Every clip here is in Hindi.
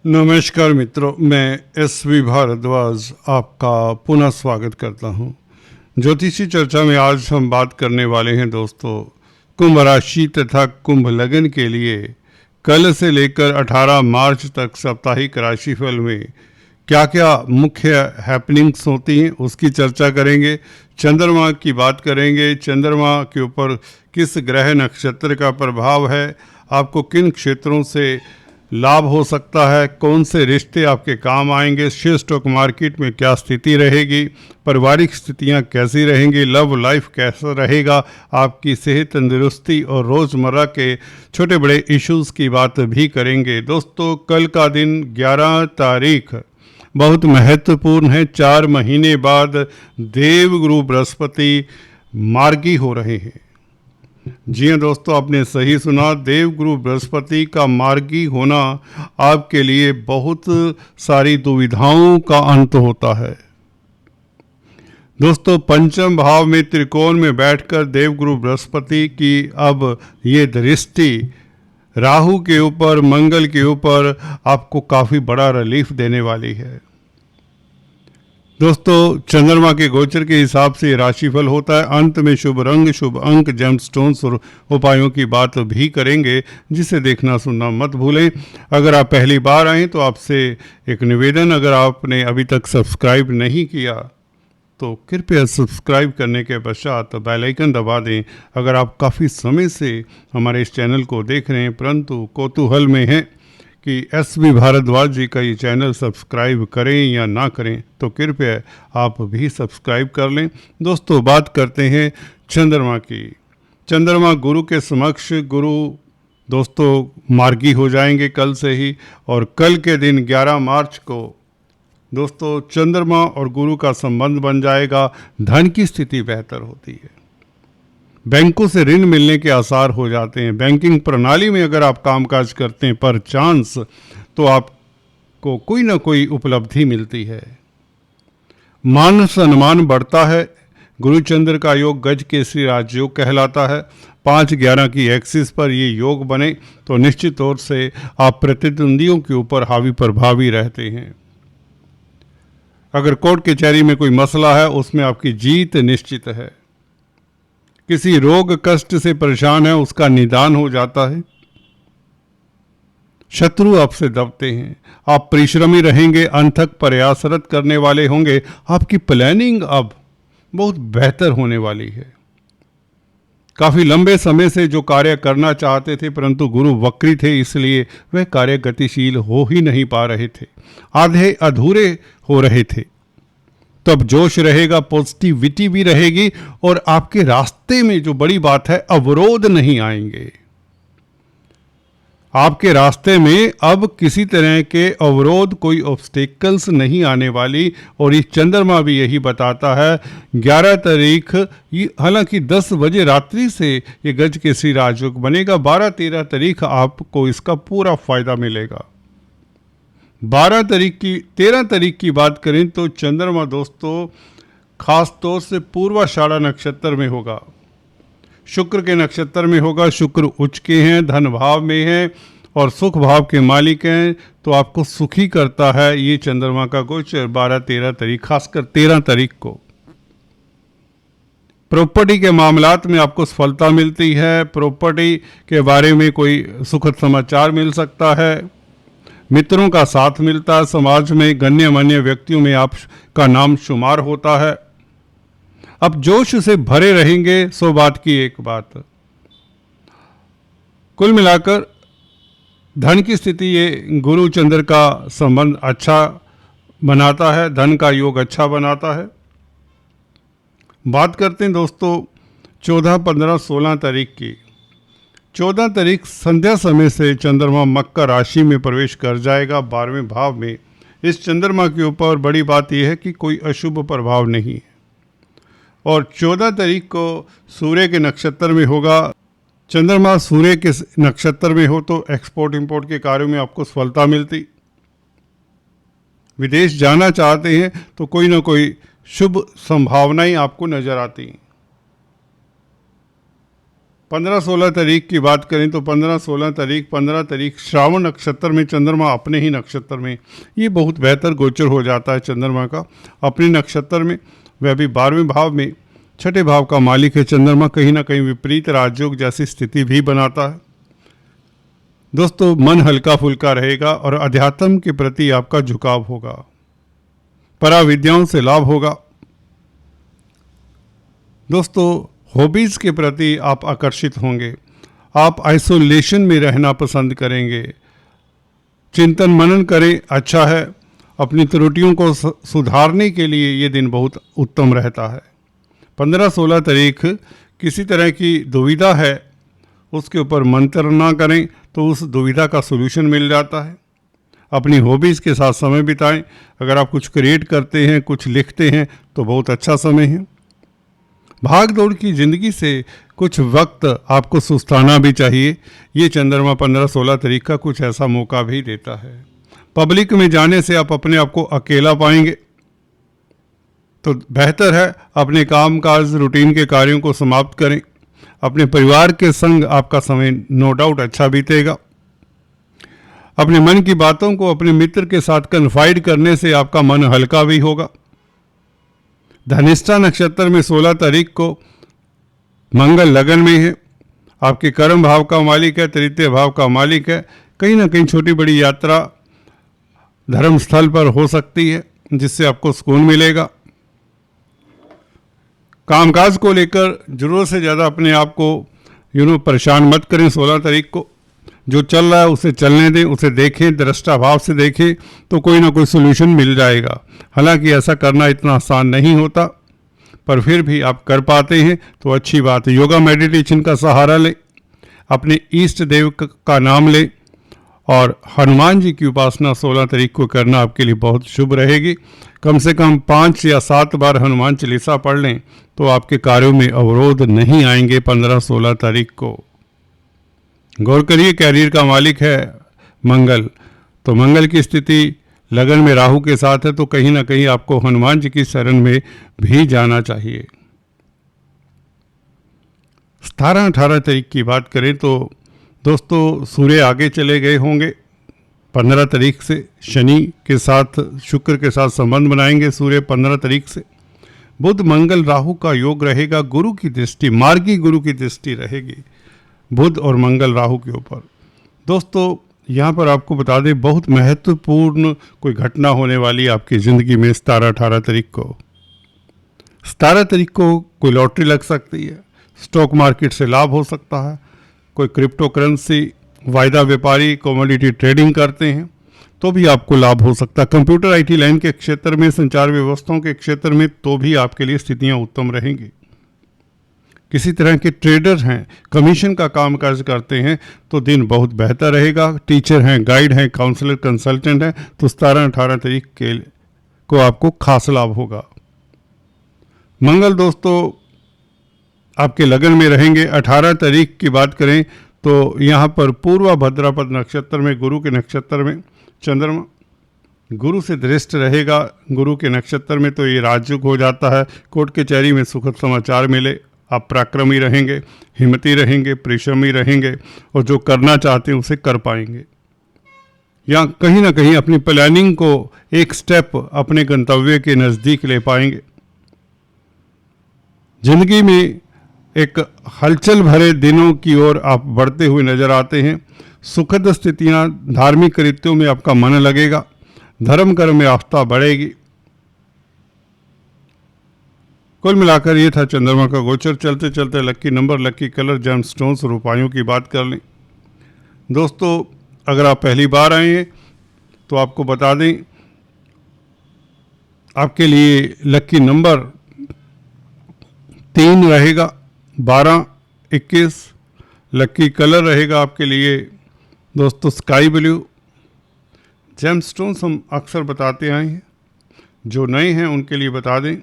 नमस्कार मित्रों, मैं एस.वी. भारद्वाज आपका पुनः स्वागत करता हूं। ज्योतिषी चर्चा में आज हम बात करने वाले हैं दोस्तों, कुंभ राशि तथा कुंभ लगन के लिए कल से लेकर 18 मार्च तक साप्ताहिक राशिफल में क्या क्या मुख्य हैपनिंग्स होती हैं उसकी चर्चा करेंगे। चंद्रमा की बात करेंगे, चंद्रमा के ऊपर किस ग्रह नक्षत्र का प्रभाव है, आपको किन क्षेत्रों से लाभ हो सकता है, कौन से रिश्ते आपके काम आएंगे, शेयर स्टॉक मार्केट में क्या स्थिति रहेगी, पारिवारिक स्थितियां कैसी रहेंगी, लव लाइफ कैसा रहेगा, आपकी सेहत तंदुरुस्ती और रोज़मर्रा के छोटे बड़े इश्यूज़ की बात भी करेंगे। दोस्तों, कल का दिन 11 तारीख बहुत महत्वपूर्ण है। 4 महीने बाद देवगुरु बृहस्पति मार्गी हो रहे हैं। जी हाँ दोस्तों, आपने सही सुना, देवगुरु बृहस्पति का मार्गी होना आपके लिए बहुत सारी दुविधाओं का अंत होता है। दोस्तों, पंचम भाव में त्रिकोण में बैठकर देवगुरु बृहस्पति की अब ये दृष्टि राहु के ऊपर, मंगल के ऊपर आपको काफ़ी बड़ा रिलीफ देने वाली है। दोस्तों, चंद्रमा के गोचर के हिसाब से राशिफल होता है। अंत में शुभ रंग, शुभ अंक, जेमस्टोन्स और उपायों की बात भी करेंगे, जिसे देखना सुनना मत भूलें। अगर आप पहली बार आएँ तो आपसे एक निवेदन, अगर आपने अभी तक सब्सक्राइब नहीं किया तो कृपया सब्सक्राइब करने के पश्चात बेल आइकन दबा दें। अगर आप काफ़ी समय से हमारे इस चैनल को देख रहे हैं परंतु कौतूहल में हैं कि एस.वी. भारद्वाज जी का ये चैनल सब्सक्राइब करें या ना करें, तो कृपया आप भी सब्सक्राइब कर लें। दोस्तों, बात करते हैं चंद्रमा की। चंद्रमा गुरु के समक्ष, गुरु दोस्तों मार्गी हो जाएंगे कल से ही, और कल के दिन 11 मार्च को दोस्तों चंद्रमा और गुरु का संबंध बन जाएगा। धन की स्थिति बेहतर होती है, बैंकों से ऋण मिलने के आसार हो जाते हैं। बैंकिंग प्रणाली में अगर आप कामकाज करते हैं पर चांस, तो आपको कोई ना कोई उपलब्धि मिलती है। मान सम्मान बढ़ता है। गुरु चंद्र का योग गज केसरी राजयोग कहलाता है। 5-11 की एक्सिस पर ये योग बने तो निश्चित तौर से आप प्रतिद्वंदियों के ऊपर हावी प्रभावी रहते हैं। अगर कोर्ट कचहरी में कोई मसला है उसमें आपकी जीत निश्चित है। किसी रोग कष्ट से परेशान है उसका निदान हो जाता है। शत्रु आपसे दबते हैं। आप परिश्रमी रहेंगे, अनथक प्रयासरत करने वाले होंगे। आपकी प्लानिंग अब बहुत बेहतर होने वाली है। काफ़ी लंबे समय से जो कार्य करना चाहते थे परंतु गुरु वक्री थे, इसलिए वह कार्य गतिशील हो ही नहीं पा रहे थे, आधे अधूरे हो रहे थे। तब जोश रहेगा, पॉजिटिविटी भी रहेगी और आपके रास्ते में जो बड़ी बात है, अवरोध नहीं आएंगे। आपके रास्ते में अब किसी तरह के अवरोध, कोई ऑब्स्टेकल्स नहीं आने वाली। और ये चंद्रमा भी यही बताता है। 11 तारीख, हालांकि 10 बजे रात्रि से ये गज केसरी राजयोग बनेगा। 12-13 तारीख आपको इसका पूरा फायदा मिलेगा। 13 तारीख की बात करें तो चंद्रमा दोस्तों खास तौर से पूर्वाषाढ़ा नक्षत्र में होगा, शुक्र के नक्षत्र में होगा। शुक्र उच्च के हैं, धन भाव में हैं और सुख भाव के मालिक हैं, तो आपको सुखी करता है ये चंद्रमा का गोचर 12-13 तारीख, खासकर 13 तारीख को। प्रॉपर्टी के मामलात में आपको सफलता मिलती है। प्रॉपर्टी के बारे में कोई सुखद समाचार मिल सकता है। मित्रों का साथ मिलता है। समाज में गण्यमान्य व्यक्तियों में आपका नाम शुमार होता है। अब जोश से भरे रहेंगे। 100 बात की एक बात। कुल मिलाकर धन की स्थिति, ये गुरु चंद्र का संबंध अच्छा बनाता है, धन का योग अच्छा बनाता है। बात करते हैं दोस्तों 14, 15, 16 तारीख की। 14 तारीख संध्या समय से चंद्रमा मकर राशि में प्रवेश कर जाएगा, 12वें भाव में। इस चंद्रमा के ऊपर बड़ी बात यह है कि कोई अशुभ प्रभाव नहीं है। और 14 तारीख को सूर्य के नक्षत्र में होगा। चंद्रमा सूर्य के नक्षत्र में हो तो एक्सपोर्ट इंपोर्ट के कार्यों में आपको सफलता मिलती। विदेश जाना चाहते हैं तो कोई ना कोई शुभ संभावनाएं आपको नजर आती हैं। 15-16 तारीख की बात करें तो 15-16 तारीख 15 तारीख श्रावण नक्षत्र में चंद्रमा अपने ही नक्षत्र में, ये बहुत बेहतर गोचर हो जाता है चंद्रमा का अपने नक्षत्र में। वह भी 12वें भाव में, छठे भाव का मालिक है चंद्रमा, कहीं ना कहीं विपरीत राजयोग जैसी स्थिति भी बनाता है। दोस्तों, मन हल्का फुल्का रहेगा और अध्यात्म के प्रति आपका झुकाव होगा, पराविद्याओं से लाभ होगा। दोस्तों, हॉबीज़ के प्रति आप आकर्षित होंगे, आप आइसोलेशन में रहना पसंद करेंगे। चिंतन मनन करें, अच्छा है। अपनी त्रुटियों को सुधारने के लिए ये दिन बहुत उत्तम रहता है। 15-16 तारीख किसी तरह की दुविधा है, उसके ऊपर मंत्र ना करें तो उस दुविधा का सलूशन मिल जाता है। अपनी हॉबीज़ के साथ समय बिताएं। अगर आप कुछ क्रिएट करते हैं, कुछ लिखते हैं तो बहुत अच्छा समय है। भाग दौड़ की ज़िंदगी से कुछ वक्त आपको सुस्ताना भी चाहिए। ये चंद्रमा 15-16 तारीख का कुछ ऐसा मौका भी देता है। पब्लिक में जाने से आप अपने आप को अकेला पाएंगे, तो बेहतर है अपने काम काज रूटीन के कार्यों को समाप्त करें। अपने परिवार के संग आपका समय नो डाउट अच्छा बीतेगा। अपने मन की बातों को अपने मित्र के साथ कन्फाइड करने से आपका मन हल्का भी होगा। धनिष्ठा नक्षत्र में 16 तारीख को मंगल लगन में है, आपके कर्म भाव का मालिक है, तृतीय भाव का मालिक है। कहीं ना कहीं छोटी बड़ी यात्रा धर्म स्थल पर हो सकती है, जिससे आपको सुकून मिलेगा। कामकाज को लेकर जरूरत से ज़्यादा अपने आप को परेशान मत करें। 16 तारीख को जो चल रहा है उसे चलने दें, उसे देखें, दृष्टा भाव से देखें तो कोई ना कोई सोल्यूशन मिल जाएगा। हालांकि ऐसा करना इतना आसान नहीं होता, पर फिर भी आप कर पाते हैं तो अच्छी बात है। योगा मेडिटेशन का सहारा लें, अपने इष्ट देव का नाम लें और हनुमान जी की उपासना 16 तारीख को करना आपके लिए बहुत शुभ रहेगी। कम से कम 5 या 7 बार हनुमान चालीसा पढ़ लें तो आपके कार्यों में अवरोध नहीं आएंगे 15-16 तारीख को। गौर करिए, कैरियर का मालिक है मंगल, तो मंगल की स्थिति लगन में राहु के साथ है, तो कहीं ना कहीं आपको हनुमान जी की शरण में भी जाना चाहिए। 17-18 तारीख की बात करें तो दोस्तों, सूर्य आगे चले गए होंगे। 15 तारीख से शनि के साथ, शुक्र के साथ संबंध बनाएंगे सूर्य 15 तारीख से। बुध मंगल राहु का योग रहेगा, गुरु की दृष्टि, मार्गी गुरु की दृष्टि रहेगी बुध और मंगल राहु के ऊपर। दोस्तों, यहाँ पर आपको बता दें, बहुत महत्वपूर्ण कोई घटना होने वाली आपकी ज़िंदगी में 17-18 तारीख को। 17 तारीख को कोई लॉटरी लग सकती है, स्टॉक मार्केट से लाभ हो सकता है, कोई क्रिप्टो करेंसी, वायदा व्यापारी, कमोडिटी ट्रेडिंग करते हैं तो भी आपको लाभ हो सकता है। कंप्यूटर आईटी लाइन के क्षेत्र में, संचार व्यवस्थाओं के क्षेत्र में तो भी आपके लिए स्थितियाँ उत्तम रहेंगी। किसी तरह के ट्रेडर हैं, कमीशन का काम काज करते हैं तो दिन बहुत बेहतर रहेगा। टीचर हैं, गाइड हैं, काउंसलर, कंसल्टेंट हैं तो 17-18 तारीख के को आपको खास लाभ होगा। मंगल दोस्तों आपके लगन में रहेंगे। 18 तारीख की बात करें तो यहाँ पर पूर्वा भद्रापद नक्षत्र में, गुरु के नक्षत्र में चंद्रमा गुरु से दृष्ट रहेगा। गुरु के नक्षत्र में तो ये राजयोग हो जाता है। कोर्ट कचहरी में सुखद समाचार मिले, आप पराक्रमी रहेंगे, हिम्मती रहेंगे, परिश्रमी रहेंगे और जो करना चाहते हैं उसे कर पाएंगे। या कहीं ना कहीं अपनी प्लानिंग को एक स्टेप अपने गंतव्य के नज़दीक ले पाएंगे। जिंदगी में एक हलचल भरे दिनों की ओर आप बढ़ते हुए नजर आते हैं। सुखद स्थितियां, धार्मिक कृत्यों में आपका मन लगेगा, धर्म कर्म में आस्था बढ़ेगी। कुल मिलाकर ये था चंद्रमा का गोचर। चलते चलते लक्की नंबर, लक्की कलर, जेम स्टोन्स और उपायों की बात कर लें। दोस्तों, अगर आप पहली बार आए हैं तो आपको बता दें, आपके लिए लक्की नंबर 3 रहेगा, 12, 21। लक्की कलर रहेगा आपके लिए दोस्तों स्काई ब्लू। जेम स्टोन्स हम अक्सर बताते आए हैं, जो नए हैं उनके लिए बता दें,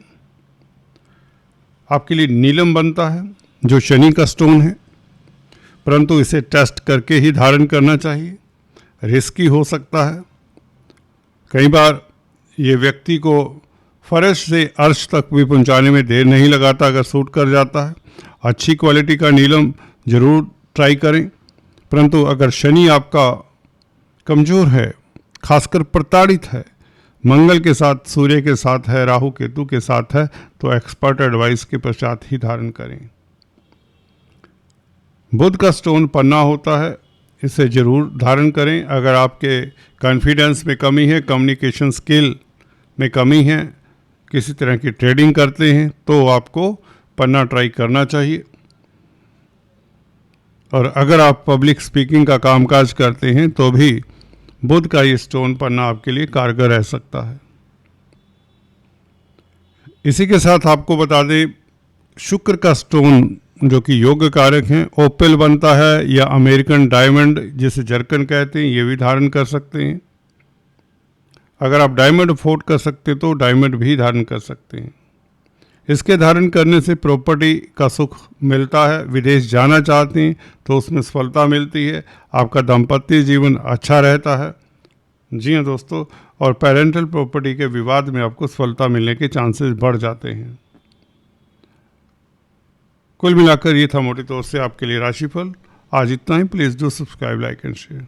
आपके लिए नीलम बनता है, जो शनि का स्टोन है, परंतु इसे टेस्ट करके ही धारण करना चाहिए। रिस्की हो सकता है, कई बार ये व्यक्ति को फर्श से अर्श तक भी पहुंचाने में देर नहीं लगाता अगर सूट कर जाता है। अच्छी क्वालिटी का नीलम ज़रूर ट्राई करें। परंतु अगर शनि आपका कमज़ोर है, खासकर प्रताड़ित है, मंगल के साथ, सूर्य के साथ है, राहु केतु के साथ है, तो एक्सपर्ट एडवाइस के पश्चात ही धारण करें। बुध का स्टोन पन्ना होता है, इसे ज़रूर धारण करें। अगर आपके कॉन्फिडेंस में कमी है, कम्युनिकेशन स्किल में कमी है, किसी तरह की ट्रेडिंग करते हैं, तो आपको पन्ना ट्राई करना चाहिए। और अगर आप पब्लिक स्पीकिंग का कामकाज करते हैं तो भी बुध का ये स्टोन पन्ना आपके लिए कारगर रह सकता है। इसी के साथ आपको बता दें, शुक्र का स्टोन जो कि योग कारक हैं, ओपेल बनता है या अमेरिकन डायमंड जिसे जर्कन कहते हैं, ये भी धारण कर सकते हैं। अगर आप डायमंड अफोर्ड कर सकते तो डायमंड भी धारण कर सकते हैं। इसके धारण करने से प्रॉपर्टी का सुख मिलता है। विदेश जाना चाहते हैं तो उसमें सफलता मिलती है। आपका दाम्पत्य जीवन अच्छा रहता है। जी हाँ दोस्तों, और पेरेंटल प्रॉपर्टी के विवाद में आपको सफलता मिलने के चांसेस बढ़ जाते हैं। कुल मिलाकर ये था मोटे तौर से आपके लिए राशिफल। आज इतना ही। Please do subscribe, like and share.